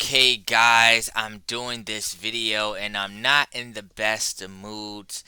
Okay, guys, I'm doing this video and I'm not in the best of moods.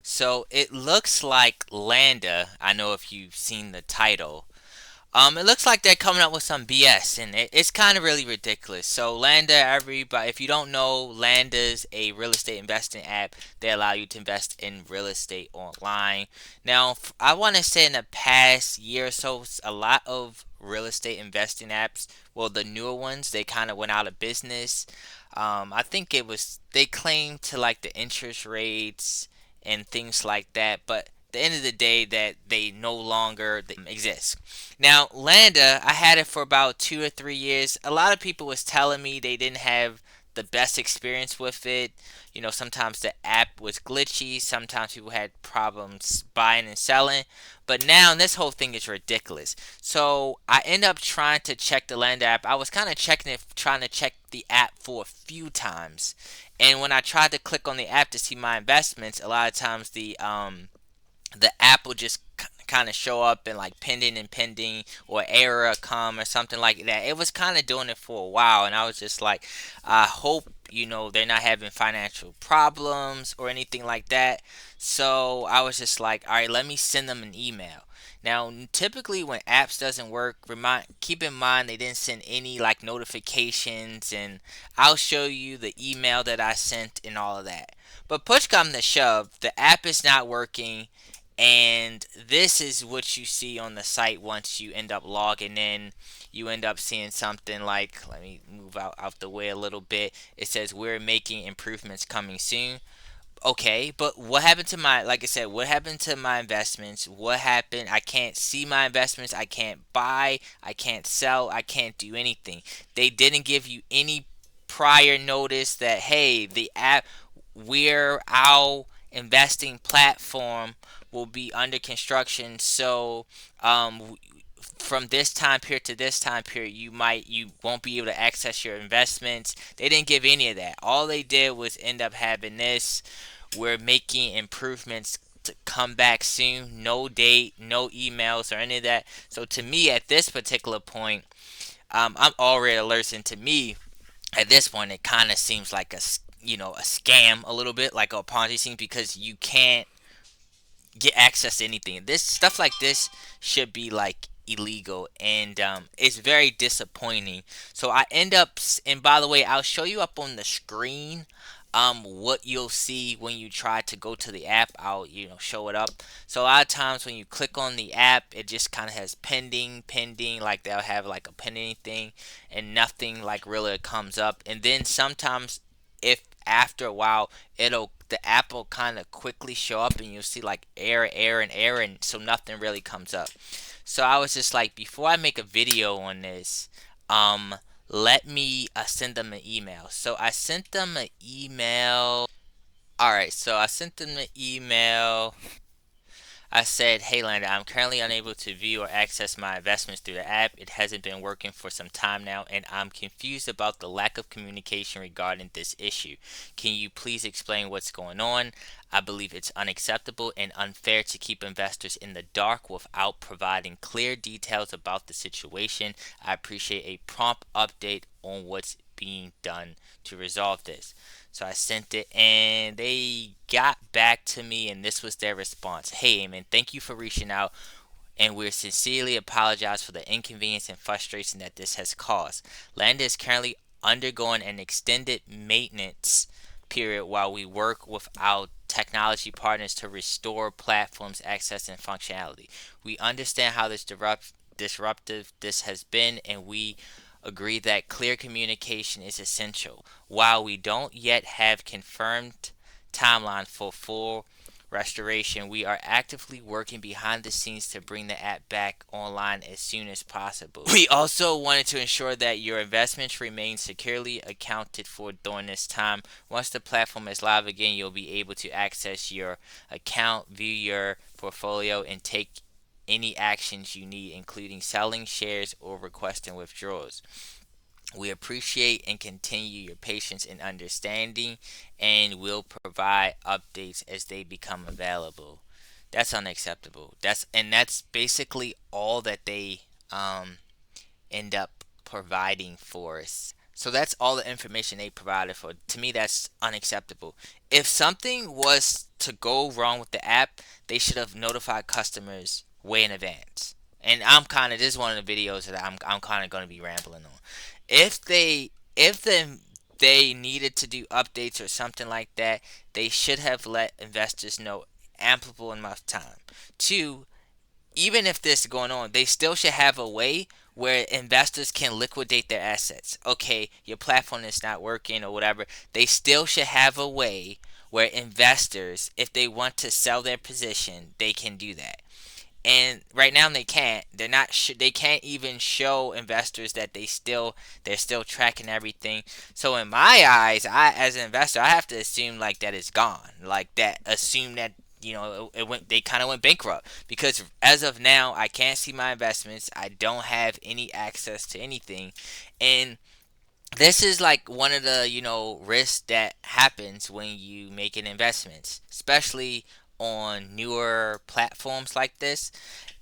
So it looks like Landa, I know if you've seen the title, it looks like they're coming up with some BS, and it's kind of really ridiculous. So Landa, everybody, if you don't know, Landa's a real estate investing app. They allow you to invest in real estate online. Now, I want to say in the past year or so, a lot of real estate investing apps, well, the newer ones, they kind of went out of business. I think it was they claimed to like the interest rates and things like that, but the end of the day that they no longer exist. Now, Landa, I had it for about 2 or 3 years. A lot of people was telling me they didn't have the best experience with it. Sometimes the app was glitchy. Sometimes people had problems buying and selling. But now this whole thing is ridiculous. So I end up trying to check the Landa app. I was kind of checking it, trying to check the app for a few times. And when I tried to click on the app to see my investments, a lot of times the app will just kind of show up in like pending and pending or error come or something like that. It was kind of doing it for a while, and I was just like, I hope they're not having financial problems or anything like that. So I was just like, all right, let me send them an email. Now, typically when apps doesn't work, keep in mind they didn't send any like notifications, and I'll show you the email that I sent and all of that. But push come to shove, the app is not working, and this is what you see on the site once you end up logging in. You end up seeing something like, let me move out the way a little bit. It says, we're making improvements coming soon. Okay, but what happened to like I said, what happened to my investments? What happened? I can't see my investments. I can't buy. I can't sell. I can't do anything. They didn't give you any prior notice that, hey, the app, our investing platform will be under construction. So, from this time period to this time period, you won't be able to access your investments. They didn't give any of that. All they did was end up having this, we're making improvements to come back soon. No date, no emails or any of that. So to me at this particular point, I'm already alerts, and to me at this point it kind of seems like a scam a little bit, like a Ponzi scheme, because you can't get access to anything. This stuff like this should be like illegal, and it's very disappointing. So I end up, and by the way, I'll show you up on the screen what you'll see when you try to go to the app. I'll show it up. So a lot of times when you click on the app, it just kind of has pending, like they'll have like a pending thing, and nothing like really comes up. And then sometimes, if after a while, the app will kind of quickly show up, and you'll see like error, and so nothing really comes up. So I was just like, before I make a video on this, let me send them an email. So I sent them an email. All right, so I sent them an email. I said, hey Landa, I'm currently unable to view or access my investments through the app. It hasn't been working for some time now, and I'm confused about the lack of communication regarding this issue. Can you please explain what's going on? I believe it's unacceptable and unfair to keep investors in the dark without providing clear details about the situation. I appreciate a prompt update on what's being done to resolve this. So I sent it, and they got back to me, and this was their response. Hey, Eamon, thank you for reaching out, and we sincerely apologize for the inconvenience and frustration that this has caused. Landa is currently undergoing an extended maintenance period while we work with our technology partners to restore platforms access and functionality. We understand how disruptive this has been, and we agree that clear communication is essential. While we don't yet have confirmed timeline for full restoration, we are actively working behind the scenes to bring the app back online as soon as possible. We also wanted to ensure that your investments remain securely accounted for during this time. Once the platform is live again, you'll be able to access your account, view your portfolio, and take any actions you need, including selling shares or requesting withdrawals. We appreciate and continue your patience and understanding, and will provide updates as they become available. That's unacceptable. That's basically all that they end up providing for us. So that's all the information they provided for. To me, that's unacceptable. If something was to go wrong with the app, they should have notified customers way in advance. And this is one of the videos that I'm kind of going to be rambling on. If they needed to do updates or something like that, they should have let investors know ample enough time. Two, even if this is going on, they still should have a way where investors can liquidate their assets. Okay, your platform is not working or whatever. They still should have a way where investors, if they want to sell their position, they can do that. And right now they can't. They're not. They can't even show investors that they're still tracking everything. So in my eyes, I as an investor, I have to assume like that it's gone. Like that. Assume that it went. They kind of went bankrupt because as of now, I can't see my investments. I don't have any access to anything, and this is like one of the risks that happens when you make an investments, especially on newer platforms like this.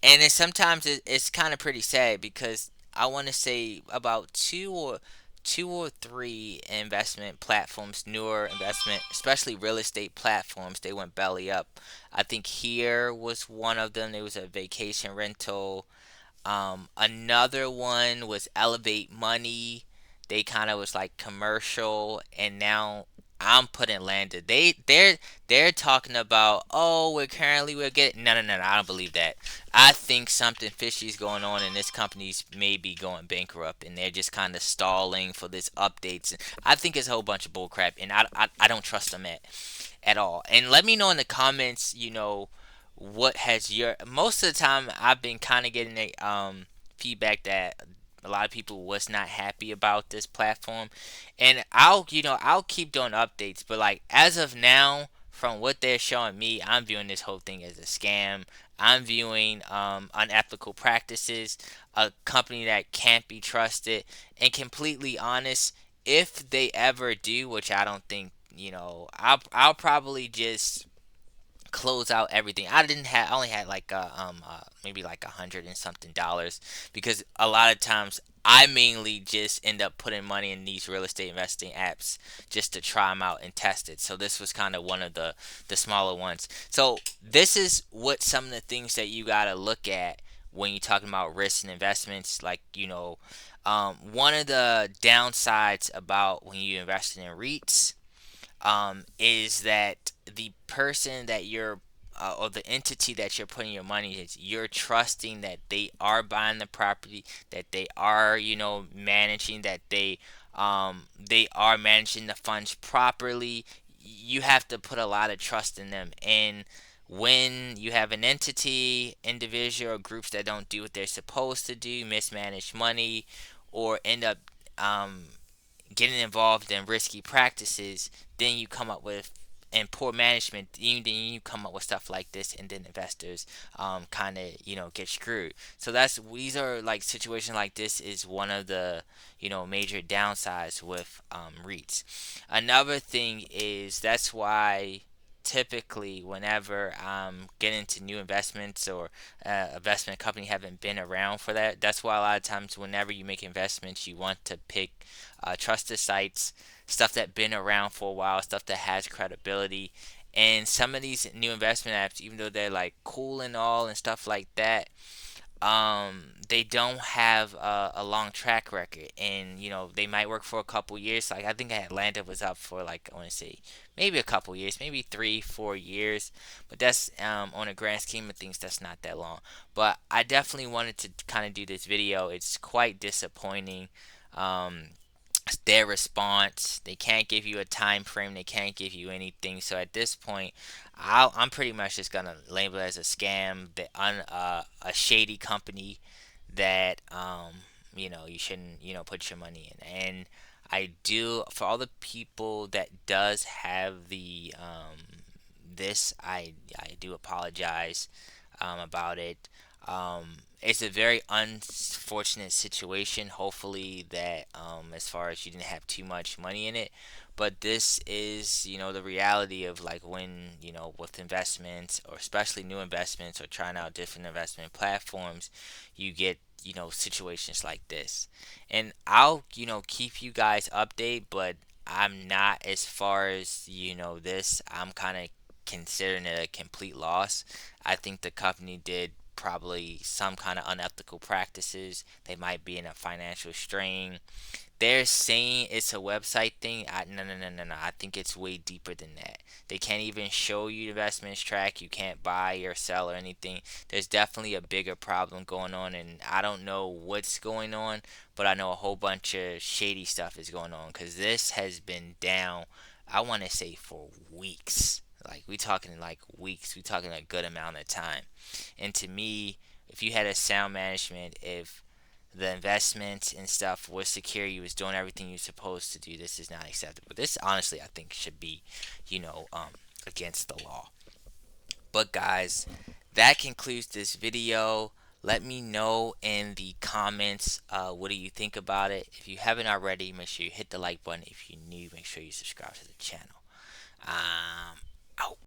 And it's kind of pretty sad because I want to say about two or three investment platforms, newer investment, especially real estate platforms, they went belly up. I think here was one of them. There was a vacation rental. Another one was Elevate Money. They kind of was like commercial, and now I'm putting Landa. They're talking about, oh, we're getting no. I don't believe that. I think something fishy is going on, and this company's maybe going bankrupt, and they're just kind of stalling for this updates. I think it's a whole bunch of bullcrap, and I don't trust them at all. And let me know in the comments, what has your most of the time I've been kind of getting a feedback that a lot of people was not happy about this platform, and I'll keep doing updates, but like as of now, from what they're showing me, I'm viewing this whole thing as a scam. I'm viewing unethical practices, a company that can't be trusted, and completely honest. If they ever do, which I don't think, I'll probably just close out everything. I only had like maybe like $100 and something, because a lot of times I mainly just end up putting money in these real estate investing apps just to try them out and test it. So this was kind of one of the smaller ones. So this is what some of the things that you got to look at when you're talking about risks and investments. Like, one of the downsides about when you invest in REITs, is that the person that you're or the entity that you're putting your money is, you're trusting that they are buying the property, that they are managing, that they are managing the funds properly. You have to put a lot of trust in them. And when you have an entity, individual, or groups that don't do what they're supposed to do, mismanage money, or end up getting involved in risky practices, then you come up with, and poor management, then you come up with stuff like this, and then investors kind of get screwed. So these are like situations like this is one of the major downsides with REITs. Another thing is that's why typically whenever I'm getting into new investments, or investment company haven't been around for that, that's why a lot of times whenever you make investments, you want to pick trusted sites, stuff that been around for a while, stuff that has credibility. And some of these new investment apps, even though they're like cool and all and stuff like that, they don't have a long track record, and they might work for a couple years. Like I think Atlanta was up for, like, I want to say maybe a couple years, maybe 3-4 years, but that's on a grand scheme of things, that's not that long. But I definitely wanted to kind of do this video. It's quite disappointing. Um, their response, they can't give you a time frame, they can't give you anything. So at this point, I'm pretty much just gonna label it as a scam, a shady company that you shouldn't put your money in. And I do, for all the people that does have the this, I do apologize about it. It's a very unfortunate situation. Hopefully that, as far as you didn't have too much money in it, but this is, the reality of, like, when, with investments, or especially new investments, or trying out different investment platforms, you get situations like this. And I'll keep you guys update, but I'm not as far as this. I'm kind of considering it a complete loss. I think the company did probably some kind of unethical practices. They might be in a financial strain. They're saying it's a website thing. No, no, no, no, no. I think it's way deeper than that. They can't even show you the investments track. You can't buy or sell or anything. There's definitely a bigger problem going on, and I don't know what's going on, but I know a whole bunch of shady stuff is going on because this has been down, I want to say, for weeks. Like, we talking like weeks. We talking a good amount of time. And to me, if you had a sound management, if the investments and stuff was secure, you was doing everything you're supposed to do, this is not acceptable. This honestly I think should be, you know, against the law. But guys, that concludes this video. Let me know in the comments, what do you think about it. If you haven't already, make sure you hit the like button. If you're new, make sure you subscribe to the channel. Out.